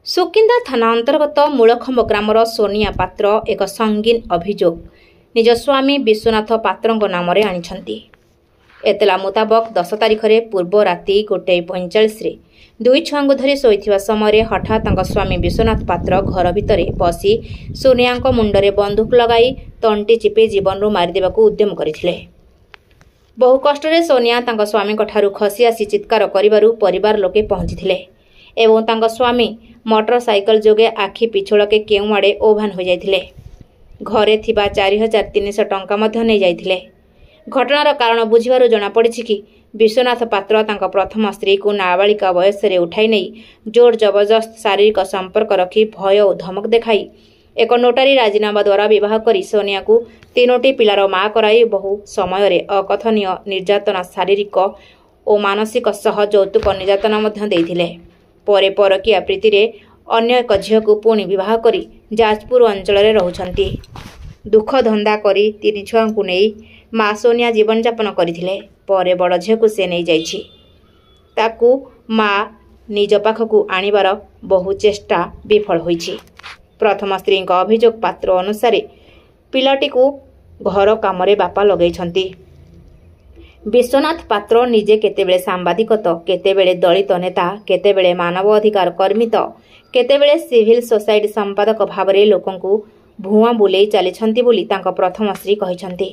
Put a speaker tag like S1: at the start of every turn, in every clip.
S1: ସୁକିନ୍ଦା ଥାନା ଅନ୍ତର୍ଗତ ମୂଳଖମ୍ବ ଗ୍ରାମର ସୋନିଆ ପାତ୍ର ଏକ ସଙ୍ଗୀନ ଅଭିଯୋଗ ନିଜ ସ୍ୱାମୀ ବିଶ୍ୱନାଥ ପାତ୍ରଙ୍କ ନାମରେ ଆଣିଛନ୍ତି। ଏତଲା ମୁତାବକ 10 ତାରିଖରେ ପୂର୍ବ ରାତି 1:45ରେ ଦୁଇ ଛୁଆଙ୍କୁ ଧରି ଶୋଇଥିବା ସମୟରେ ହଠାତ୍ ତାଙ୍କ ସ୍ୱାମୀ ବିଶ୍ୱନାଥ ପାତ୍ର ଘର ଭିତରେ ପଶି ସୋନିଆଙ୍କ ମୁଣ୍ଡରେ ବନ୍ଧୁକ ଲଗାଇ ତଣ୍ଟି ଚିପି ଜୀବନରୁ ମାରିଦେବାକୁ ଉଦ୍ୟମ କରିଥିଲେ। ବହୁ କଷ୍ଟରେ ସୋନିଆ ତାଙ୍କ ସ୍ୱାମୀଙ୍କଠାରୁ ଖସି ଆସି ଚିତ୍କାର କରିବାରୁ ପରିବାର ଲୋକେ ପହଞ୍ଚିଥିଲେ ଏବଂ ତାଙ୍କ ସ୍ୱାମୀ ମୋଟର ସାଇକେଲ ଯୋଗେ ଆଖି ପିଛଳକେ କେଉଁ ଆଡ଼େ ଓଭାନ ହୋଇଯାଇଥିଲେ। ଘରେ ଥିବା 4,300 ଟଙ୍କା ମଧ୍ୟ ନେଇଯାଇଥିଲେ। ଘଟଣାର କାରଣ ବୁଝିବାରୁ ଜଣାପଡ଼ିଛି କି ବିଶ୍ୱନାଥ ପାତ୍ର ତାଙ୍କ ପ୍ରଥମ ସ୍ତ୍ରୀକୁ ନାବାଳିକା ବୟସରେ ଉଠାଇ ନେଇ ଜୋର ଜବରଦସ୍ତ ଶାରୀରିକ ସମ୍ପର୍କ ରଖି ଭୟ ଓ ଧମକ ଦେଖାଇ ଏକ ନୋଟାରୀ ରାଜିନାମା ଦ୍ୱାରା ବିବାହ କରି ସୋନିଆକୁ 3ଟି ପିଲାର ମା କରାଇ ବହୁ ସମୟରେ ଅକଥନୀୟ ନିର୍ଯାତନା ଶାରୀରିକ ଓ ମାନସିକ ସହ ଯୌତୁକ ନିର୍ଯାତନା ମଧ୍ୟ ଦେଇଥିଲେ। ପରେ ପରକୀୟା ପ୍ରୀତିରେ ଅନ୍ୟ ଏକ ଝିଅକୁ ପୁଣି ବିବାହ କରି ଯାଜପୁର ଅଞ୍ଚଳରେ ରହୁଛନ୍ତି। ଦୁଃଖ ଧନ୍ଦା କରି 3 ଛୁଆଙ୍କୁ ନେଇ ମା ସୋନିଆ ଜୀବନଯାପନ କରିଥିଲେ। ପରେ ବଡ଼ ଝିଅକୁ ସେ ନେଇଯାଇଛି। ତାକୁ ମା ନିଜ ପାଖକୁ ଆଣିବାର ବହୁ ଚେଷ୍ଟା ବିଫଳ ହୋଇଛି। ପ୍ରଥମ ସ୍ତ୍ରୀଙ୍କ ଅଭିଯୋଗ ପାତ୍ର ଅନୁସାରେ ପିଲାଟିକୁ ଘର କାମରେ ବାପା ଲଗାଇଛନ୍ତି। ବିଶ୍ୱନାଥ ପାତ୍ର ନିଜେ କେତେବେଳେ ସାମ୍ବାଦିକ ତ କେତେବେଳେ ଦଳିତ ନେତା, କେତେବେଳେ ମାନବ ଅଧିକାର କର୍ମୀ ତ କେତେବେଳେ ସିଭିଲ ସୋସାଇଟି ସମ୍ପାଦକ ଭାବରେ ଲୋକଙ୍କୁ ଭୁଆଁ ବୁଲେଇ ଚାଲିଛନ୍ତି ବୋଲି ତାଙ୍କ ପ୍ରଥମ ସ୍ତ୍ରୀ କହିଛନ୍ତି।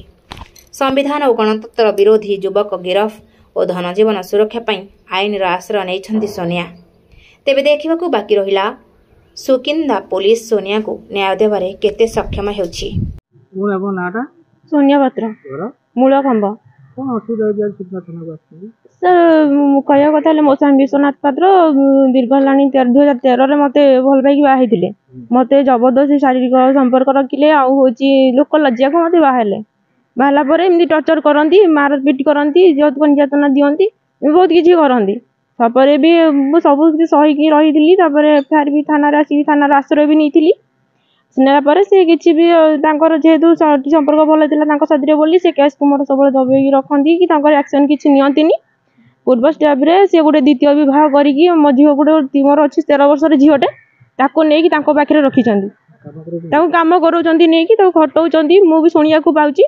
S1: ସମ୍ବିଧାନ ଓ ଗଣତନ୍ତ୍ର ବିରୋଧୀ ଯୁବକ ଗିରଫ ଓ ଧନଜୀବନ ସୁରକ୍ଷା ପାଇଁ ଆଇନର ଆଶ୍ରୟ ନେଇଛନ୍ତି ସୋନିଆ। ତେବେ ଦେଖିବାକୁ ବାକି ରହିଲା ସୁକିନ୍ଦା ପୋଲିସ ସୋନିଆକୁ ନ୍ୟାୟ ଦେବାରେ କେତେ ସକ୍ଷମ ହେଉଛି।
S2: ସୋନିଆ ପାତ୍ର ମୂଳଖମ୍ବ। କହିବା କଥା ହେଲେ ମୋ ସ୍ୱାମୀ ବିଶ୍ୱନାଥ ପାତ୍ର ଦୀର୍ଘ ହେଲାଣି 2013ରେ ମତେ ଭଲ ପାଇକି ବାହା ହେଇଥିଲେ। ମତେ ଜବରଦସ୍ତି ଶାରୀରିକ ସମ୍ପର୍କ ରଖିଲେ ଆଉ ଲୋକ ଲଜ୍ଜାକୁ ମତେ ବାହାହେଲା ପରେ ଏମିତି ଟର୍ଚର କରନ୍ତି, ମାରପିଟ କରନ୍ତି, ଯୌତୁକ ନିର୍ଯାତନା ଦିଅନ୍ତି, ବହୁତ କିଛି କରନ୍ତି। ତାପରେ ବି ମୁଁ ସବୁ କିଛି ସହିକି ରହିଥିଲି। ତାପରେ FIR ବି ଥାନାରେ ଆସିକି ଥାନାର ଆଶ୍ରୟ ବି ନେଇଥିଲି। ନେଲା ପରେ ସେ କିଛି ବି ତାଙ୍କର ଯେହେତୁ ସମ୍ପର୍କ ଭଲ ଥିଲା ତାଙ୍କ ସାଥିରେ ବୋଲି ସେ କେସ୍କୁ ମୋର ସବୁବେଳେ ଦବେଇକି ରଖନ୍ତି କି ତାଙ୍କର ଆକ୍ସନ କିଛି ନିଅନ୍ତିନି। ପୂର୍ବ ଷ୍ଟେପ୍ରେ ସେ ଗୋଟେ ଦ୍ୱିତୀୟ ବିବାହ କରିକି ମୋ ଝିଅ ଗୋଟେ ମୋର ଅଛି 13 ବର୍ଷର ଝିଅଟେ, ତାକୁ ନେଇକି ତାଙ୍କ ପାଖରେ ରଖିଛନ୍ତି। ତାକୁ କାମ କରାଉଛନ୍ତି, ନେଇକି ତାକୁ ଖଟଉଛନ୍ତି। ମୁଁ ବି ଶୁଣିବାକୁ ପାଉଛି।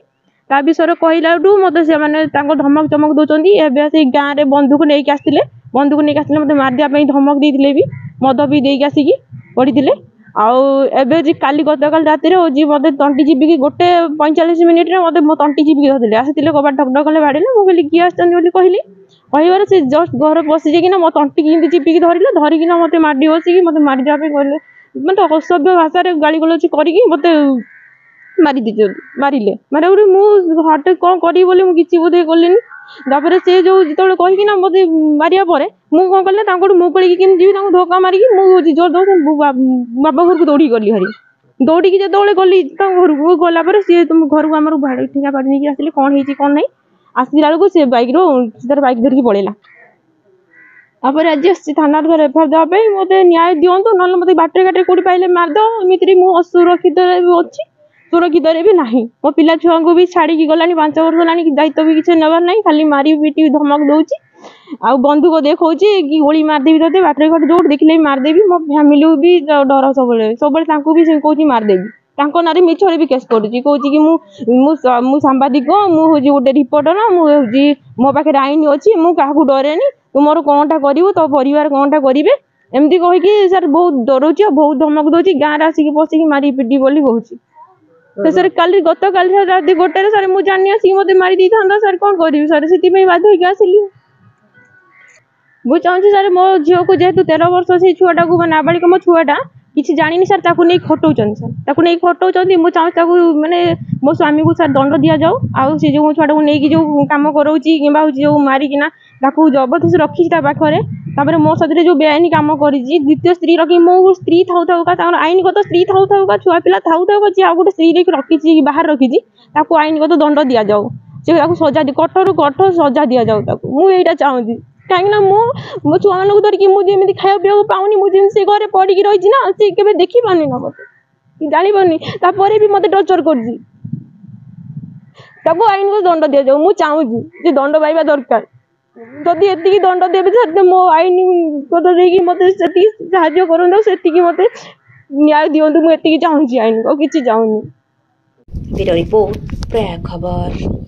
S2: ତା ବିଷୟରେ କହିଲାଠୁ ମତେ ସେମାନେ ତାଙ୍କ ଧମକ ଚମକ ଦଉଛନ୍ତି। ଏବେ ସେଇ ଗାଁରେ ବନ୍ଧୁକୁ ନେଇକି ଆସିଥିଲେ ମତେ ମାରିଦେବା ପାଇଁ ଧମକ ଦେଇଥିଲେ, ବି ମଦ ବି ଦେଇକି ଆସିକି ପଡ଼ିଥିଲେ। ଆଉ ଏବେ କାଲି ଗତକାଲି ରାତିରେ ମତେ ତଣ୍ଟି ଚିପିକି 1:45 ମତେ ମୋ ତଣ୍ଟି ଚିପିକି ଧରିଥିଲେ। ଆସିଥିଲେ କବାଟ ଠକ୍ ଠକ୍ କଲେ, ବାଡ଼ିଲେ। ମୁଁ କହିଲି କିଏ ଆସିଛନ୍ତି ବୋଲି କହିବାରେ ସେ ଜଷ୍ଟ ଘରେ ପଶିଯାଇକିନା ମୋ ତଣ୍ଟିକି ଏମିତି ଚିପିକି ଧରିକିନା ମତେ ମାଡ଼ି ବସିକି ମତେ ମାରିଦେବା ପାଇଁ କହିଲେ। ମାନେ ଅସଭ୍ୟ ଭାଷାରେ ଗାଳିଗୋଳଜ କରିକି ମତେ ମାରିଲେ। ମୁଁ ହଠାତ୍ କଣ କରିବି ବୋଲି ମୁଁ କିଛି ବୋଧେ କଲିନି। ତାପରେ ସେ ଯେତେବେଳେ କହିକିନା ମତେ ମାରିବା ପରେ ମୁଁ କଣ କଲି, ତାଙ୍କଠୁ ମୁଁ ପଳେଇକି କେମିତି ଯିବି, ତାଙ୍କୁ ଧକ୍କା ମାରିକି ମୁଁ ଜୋର ବାବା ଘରକୁ ଦୌଡ଼ିକି ଗଲି। ଦୌଡ଼ିକି ଯେତେବେଳେ ଗଲି ତାଙ୍କ ଘରକୁ ଗଲା ପରେ ସିଏ ତୁମ ଘରକୁ ଆମର ଠିକା ପାଡ଼ି ନେଇକି ଆସିଲେ। କଣ ହେଇଛି କଣ ନାହିଁ, ଆସିଲା ବେଳକୁ ସେ ତାର ବାଇକ୍ ଧରିକି ପଳେଇଲା। ତାପରେ ଆଜି ଆସିଛି ଥାନାରେ ଧର FIR ଦେବା ପାଇଁ। ମତେ ନ୍ୟାୟ ଦିଅନ୍ତୁ, ନହେଲେ ମତେ ବାଟରେ ଘାଟରେ କୋଉଠି ପାଇଲେ ମାରିଦବ। ଏମିତିରେ ମୁଁ ଅସୁରକ୍ଷିତରେ ବି ଅଛି, ସୁରକ୍ଷିତରେ ବି ନାହିଁ। ମୋ ପିଲା ଛୁଆଙ୍କୁ ବି ଛାଡ଼ିକି ଗଲାଣି, 5 ବର୍ଷ ହେଲାଣି। ଦାୟିତ୍ୱ ବି କିଛି ନେବାର ନାହିଁ, ଖାଲି ମାରି ପିଟି ଧମକ ଦଉଛି। ଆଉ ବନ୍ଧୁକ ଦେଖଉଛି କି ଗୋଳି ମାରିଦେବି ତତେ, ବାଟରେ ଘାଟରେ ଯୋଉଠି ଦେଖିଲେ ବି ମାରିଦେବି। ମୋ ଫ୍ୟାମିଲିକୁ ବି ଡର ସବୁବେଳେ ତାଙ୍କୁ ବି ସେ କହୁଛି ମାରିଦେବି। ତାଙ୍କ ନାଁରେ ମିଛରେ ବି କେସ୍ କରୁଛି, କହୁଛି କି ମୁଁ ସାମ୍ବାଦିକ, ମୁଁ ଗୋଟେ ରିପୋର୍ଟର, ମୋ ପାଖରେ ଆଇନ ଅଛି, ମୁଁ କାହାକୁ ଡରେନି, ତୁ ମୋର କଣଟା କରିବୁ, ତୋ ପରିବାର କଣଟା କରିବେ, ଏମିତି କହିକି ସାର୍ ବହୁତ ଡରଉଛି ଆଉ ବହୁତ ଧମକ ଦଉଛି। ଗାଁରେ ଆସିକି ପଶିକି ମାରି ପିଟି ବୋଲି କହୁଛି। ଗତକାଲି ରାତି 1ଟାରେ ସାର୍ ମୁଁ ଜାଣି ଆସିକି ମତେ ମାରି ଦେଇଥାନ୍ତା। ସାର୍ କଣ କରିବି ସାର୍, ସେଥିପାଇଁ ବାଧ୍ୟ ହେଇକି ଆସିଲି। ମୁଁ ଚାହୁଁଛି ସାର୍ ମୋ ଝିଅକୁ ଯେହେତୁ 13 ବର୍ଷ, ସେଇ ଛୁଆଟାକୁ ନାବାଳିକ ମୋ ଛୁଆଟା କିଛି ଜାଣିନି ସାର୍, ତାକୁ ନେଇ ଖଟଉଛନ୍ତି ମୁଁ ଚାହୁଁଛି ତାକୁ ମୋ ସ୍ୱାମୀକୁ ସାର୍ ଦଣ୍ଡ ଦିଆଯାଉ। ଆଉ ସେ ଯୋଉ ଛୁଆଟାକୁ ନେଇକି ଯୋଉ କାମ କରାଉଛି କିମ୍ବା ଯୋଉ ମାରିକିନା ତାକୁ ଜବରଦସ୍ତି ରଖିଛି ତା ପାଖରେ, ତାପରେ ମୋ ସାଥିରେ ଯୋଉ ବେଆଇନ କାମ କରିଛି, ଦ୍ୱିତୀୟ ସ୍ତ୍ରୀ ରଖି ମୋ ସ୍ତ୍ରୀ ଥାଉକା ତାଙ୍କର ଆଇନଗତ ସ୍ତ୍ରୀ ଥାଉକା ଛୁଆ ପିଲା ଥାଉକା ଯିଏ ଆଉ ଗୋଟେ ସ୍ତ୍ରୀ ରଖିଛି ବାହାରେ ରଖିଛି, ତାକୁ ଆଇନଗତ ଦଣ୍ଡ ଦିଆଯାଉ। ସେ ତାକୁ କଠୋରରୁ କଠୋର ସଜା ଦିଆଯାଉ ତାକୁ। ମୁଁ ଏଇଟା ଚାହୁଁଛି, କାହିଁକି ନା ମୋ ଛୁଆମାନଙ୍କୁ ଧରିକି ମୁଁ ଯେମିତି ଖାଇବା ପିଇବାକୁ ପାଉନି, ମୁଁ ଯେମିତି ସେ ଘରେ ପଡ଼ିକି ରହିଛି ନା, ସେ କେବେ ଦେଖିପାରୁନି ନା ମତେ ଜାଣିପାରୁନି। ତାପରେ ବି ମତେ ଟର୍ଚର କରୁଛି। ତାକୁ ଆଇନଗତ ଦଣ୍ଡ ଦିଆଯାଉ। ମୁଁ ଚାହୁଁଛି ଯେ ଦଣ୍ଡ ପାଇବା ଦରକାର। ଯଦି ଏତିକି ଦଣ୍ଡ ଦେବେ ତାହେଲେ ମୋ ଆଇନ ପଦ ଦେଇକି ମତେ ସେତିକି ସାହାଯ୍ୟ କରନ୍ତୁ, ସେତିକି ମତେ ନ୍ୟାୟ ଦିଅନ୍ତୁ। ମୁଁ ଏତିକି ଚାହୁଁଛି ଆଇନ, ଆଉ କିଛି ଚାହୁଁନି।
S1: ବ୍ୟୁରୋ ରିପୋର୍ଟ, ପ୍ରୟାଗ ଖବର।